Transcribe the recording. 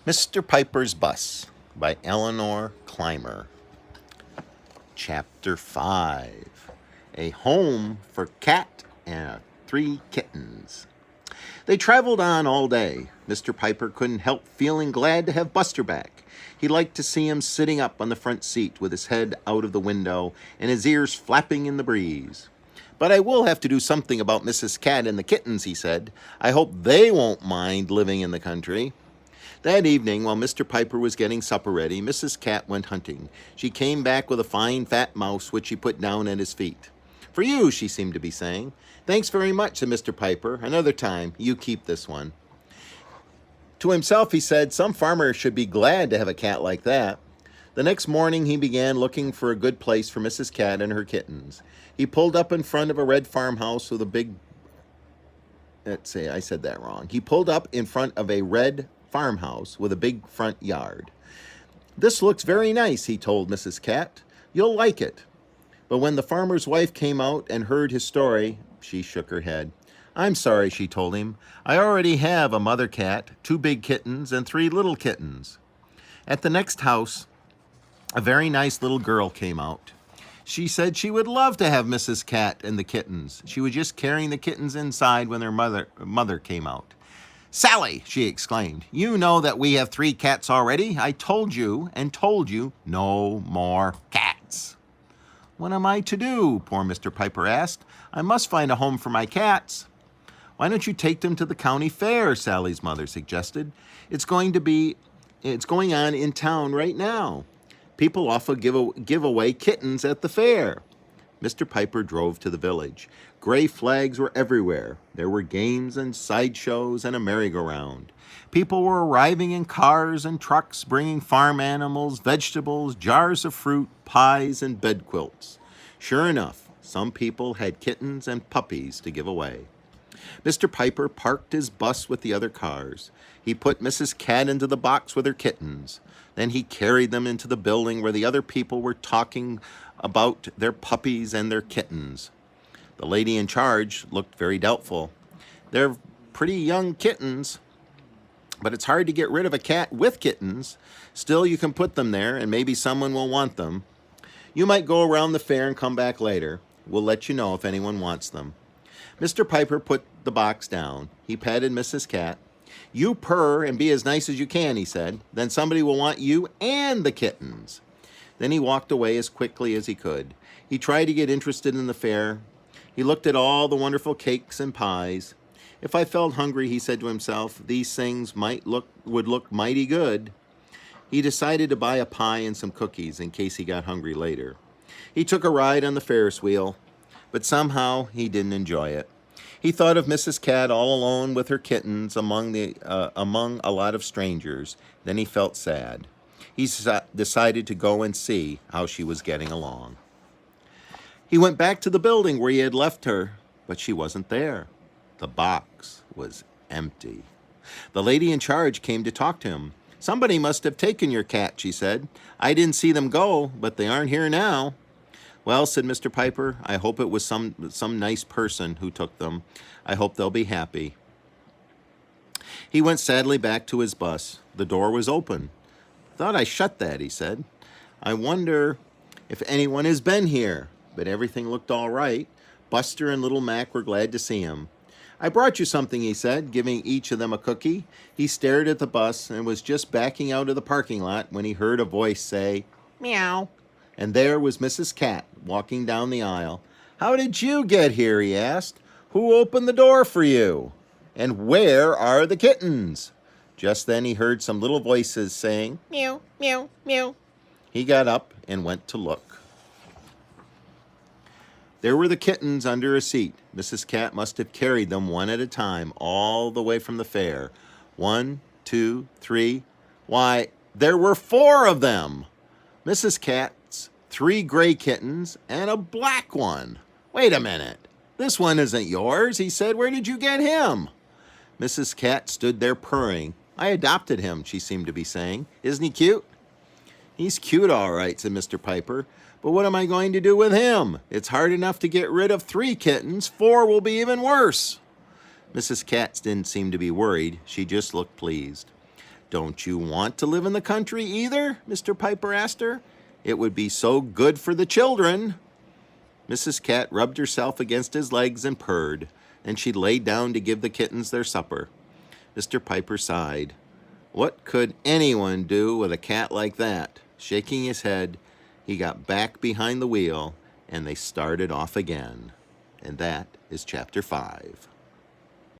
Mr. Piper's Bus by Eleanor Clymer. Chapter 5. A Home for Cat and 3 Kittens. They traveled on all day. Mr. Piper couldn't help feeling glad to have Buster back. He liked to see him sitting up on the front seat with his head out of the window and his ears flapping in the breeze. "But I will have to do something about Mrs. Cat and the kittens," he said. "I hope they won't mind living in the country." That evening, while Mr. Piper was getting supper ready, Mrs. Cat went hunting. She came back with a fine fat mouse, which she put down at his feet. "For you," she seemed to be saying. "Thanks very much," said Mr. Piper. "Another time, you keep this one." To himself, he said, "Some farmer should be glad to have a cat like that." The next morning, he began looking for a good place for Mrs. Cat and her kittens. He pulled up in front of a red farmhouse with a big... Let's see, I said that wrong. He pulled up in front of a red farmhouse with a big front yard. "This looks very nice," he told Mrs. Cat. "You'll like it." But when the farmer's wife came out and heard his story, she shook her head. "I'm sorry," she told him. "I already have a mother cat, 2 big kittens, and 3 little kittens." At the next house, a very nice little girl came out. She said she would love to have Mrs. Cat and the kittens. She was just carrying the kittens inside when their mother came out. "Sally," she exclaimed, "you know that we have 3 cats already. I told you and told you no more cats." "What am I to do?" poor Mr. Piper asked. "I must find a home for my cats." "Why don't you take them to the county fair?" Sally's mother suggested. It's going on in town right now. People often give away kittens at the fair." Mr. Piper drove to the village. Gray flags were everywhere. There were games and sideshows and a merry-go-round. People were arriving in cars and trucks, bringing farm animals, vegetables, jars of fruit, pies, and bed quilts. Sure enough, some people had kittens and puppies to give away. Mr. Piper parked his bus with the other cars. He put Mrs. Cat into the box with her kittens. Then he carried them into the building where the other people were talking about their puppies and their kittens. The lady in charge looked very doubtful. "They're pretty young kittens, but it's hard to get rid of a cat with kittens. Still, you can put them there, and maybe someone will want them. You might go around the fair and come back later. We'll let you know if anyone wants them." Mr. Piper put the box down. He patted Mrs. Cat. "You purr and be as nice as you can," he said. "Then somebody will want you and the kittens." Then he walked away as quickly as he could. He tried to get interested in the fair. He looked at all the wonderful cakes and pies. "If I felt hungry," he said to himself, "these things would look mighty good." He decided to buy a pie and some cookies in case he got hungry later. He took a ride on the Ferris wheel, but somehow he didn't enjoy it. He thought of Mrs. Cat all alone with her kittens among a lot of strangers. Then he felt sad. He decided to go and see how she was getting along. He went back to the building where he had left her, but she wasn't there. The box was empty. The lady in charge came to talk to him. "Somebody must have taken your cat," she said. "I didn't see them go, but they aren't here now." "Well," said Mr. Piper, "I hope it was some nice person who took them. I hope they'll be happy." He went sadly back to his bus. The door was open. "Thought I shut that," he said. "I wonder if anyone has been here." But everything looked all right. Buster and little Mac were glad to see him. "I brought you something," he said, giving each of them a cookie. He stared at the bus and was just backing out of the parking lot when he heard a voice say, "Meow." And there was Mrs. Cat walking down the aisle. "How did you get here?" he asked. "Who opened the door for you? And where are the kittens?" Just then he heard some little voices saying, "Meow, meow, meow." He got up and went to look. There were the kittens under a seat. Mrs. Cat must have carried them one at a time all the way from the fair. 1, 2, 3. Why, there were 4 of them. Mrs. Cat's 3 gray kittens and a black one. "Wait a minute. This one isn't yours," he said. "Where did you get him?" Mrs. Cat stood there purring. "I adopted him," she seemed to be saying. "Isn't he cute?" "He's cute, all right," said Mr. Piper. "But what am I going to do with him? It's hard enough to get rid of 3 kittens. 4 will be even worse." Mrs. Cat didn't seem to be worried. She just looked pleased. "Don't you want to live in the country either?" Mr. Piper asked her. "It would be so good for the children." Mrs. Cat rubbed herself against his legs and purred. Then she lay down to give the kittens their supper. Mr. Piper sighed. What could anyone do with a cat like that? Shaking his head, he got back behind the wheel, and they started off again. And that is chapter 5.